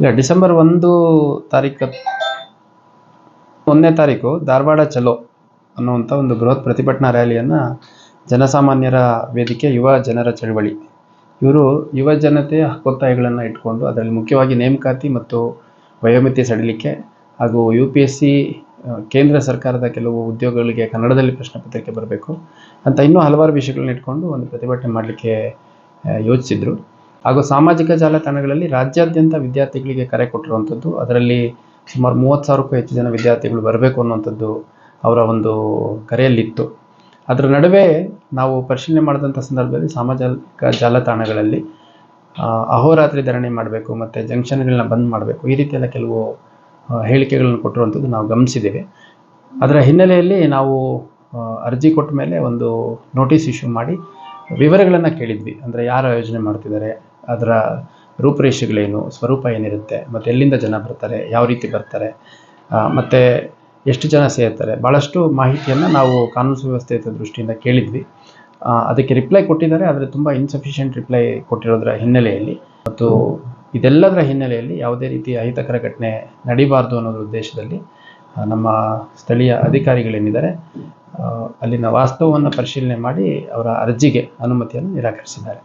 ಇಲ್ಲ, ಡಿಸೆಂಬರ್ 1ನೇ ತಾರೀಕು ಧಾರವಾಡ ಚಲೋ ಅನ್ನುವಂಥ ಒಂದು ಬೃಹತ್ ಪ್ರತಿಭಟನಾ ರ್ಯಾಲಿಯನ್ನು ಜನಸಾಮಾನ್ಯರ ವೇದಿಕೆ ಯುವ ಜನರ ಚಳವಳಿ ಇವರು ಯುವ ಜನತೆಯ ಹಕ್ಕೊತ್ತಾಯಗಳನ್ನು ಇಟ್ಕೊಂಡು ಅದರಲ್ಲಿ ಮುಖ್ಯವಾಗಿ ನೇಮಕಾತಿ ಮತ್ತು ವಯೋಮಿತಿ ಸಡಿಲಿಕೆ ಹಾಗೂ UPSC ಕೇಂದ್ರ ಸರ್ಕಾರದ ಕೆಲವು ಉದ್ಯೋಗಗಳಿಗೆ ಕನ್ನಡದಲ್ಲಿ ಪ್ರಶ್ನೆ ಪತ್ರಿಕೆ ಬರಬೇಕು ಅಂತ ಇನ್ನೂ ಹಲವಾರು ವಿಷಯಗಳನ್ನ ಇಟ್ಕೊಂಡು ಒಂದು ಪ್ರತಿಭಟನೆ ಮಾಡಲಿಕ್ಕೆ ಯೋಚಿಸಿದ್ರು. ಹಾಗೂ ಸಾಮಾಜಿಕ ಜಾಲತಾಣಗಳಲ್ಲಿ ರಾಜ್ಯಾದ್ಯಂತ ವಿದ್ಯಾರ್ಥಿಗಳಿಗೆ ಕರೆ ಕೊಟ್ಟಿರುವಂಥದ್ದು, ಅದರಲ್ಲಿ ಸುಮಾರು 30,000ಕ್ಕೂ ಹೆಚ್ಚು ಜನ ವಿದ್ಯಾರ್ಥಿಗಳು ಬರಬೇಕು ಅನ್ನುವಂಥದ್ದು ಅವರ ಒಂದು ಕರೆಯಲ್ಲಿತ್ತು. ಅದರ ನಡುವೆ ನಾವು ಪರಿಶೀಲನೆ ಮಾಡಿದಂಥ ಸಂದರ್ಭದಲ್ಲಿ ಸಾಮಾಜಿಕ ಜಾಲತಾಣಗಳಲ್ಲಿ ಅಹೋರಾತ್ರಿ ಧರಣಿ ಮಾಡಬೇಕು ಮತ್ತು ಜಂಕ್ಷನ್ಗಳನ್ನ ಬಂದ್ ಮಾಡಬೇಕು, ಈ ರೀತಿಯೆಲ್ಲ ಕೆಲವು ಹೇಳಿಕೆಗಳನ್ನು ಕೊಟ್ಟಿರುವಂಥದ್ದು ನಾವು ಗಮನಿಸಿದ್ದೇವೆ. ಅದರ ಹಿನ್ನೆಲೆಯಲ್ಲಿ ನಾವು ಅರ್ಜಿ ಕೊಟ್ಟ ಮೇಲೆ ಒಂದು ನೋಟಿಸ್ ಇಶ್ಯೂ ಮಾಡಿ ವಿವರಗಳನ್ನು ಕೇಳಿದ್ವಿ. ಅಂದರೆ ಯಾರು ಆಯೋಜನೆ ಮಾಡ್ತಿದ್ದಾರೆ, ಅದರ ರೂಪುರೇಷೆಗಳೇನು, ಸ್ವರೂಪ ಏನಿರುತ್ತೆ, ಮತ್ತು ಎಲ್ಲಿಂದ ಜನ ಬರ್ತಾರೆ, ಯಾವ ರೀತಿ ಬರ್ತಾರೆ, ಮತ್ತು ಎಷ್ಟು ಜನ ಸೇರ್ತಾರೆ, ಭಾಳಷ್ಟು ಮಾಹಿತಿಯನ್ನು ನಾವು ಕಾನೂನು ಸುವ್ಯವಸ್ಥೆ ದೃಷ್ಟಿಯಿಂದ ಕೇಳಿದ್ವಿ. ಅದಕ್ಕೆ ರಿಪ್ಲೈ ಕೊಟ್ಟಿದ್ದಾರೆ, ಆದರೆ ತುಂಬ ಇನ್ಸಫಿಷಿಯೆಂಟ್ ರಿಪ್ಲೈ ಕೊಟ್ಟಿರೋದರ ಹಿನ್ನೆಲೆಯಲ್ಲಿ ಮತ್ತು ಇದೆಲ್ಲದರ ಹಿನ್ನೆಲೆಯಲ್ಲಿ ಯಾವುದೇ ರೀತಿಯ ಅಹಿತಕರ ಘಟನೆ ನಡೀಬಾರ್ದು ಅನ್ನೋದ್ರ ಉದ್ದೇಶದಲ್ಲಿ ನಮ್ಮ ಸ್ಥಳೀಯ ಅಧಿಕಾರಿಗಳೇನಿದ್ದಾರೆ ಅಲ್ಲಿನ ವಾಸ್ತವವನ್ನು ಪರಿಶೀಲನೆ ಮಾಡಿ ಅವರ ಅರ್ಜಿಗೆ ಅನುಮತಿಯನ್ನು ನಿರಾಕರಿಸಿದ್ದಾರೆ.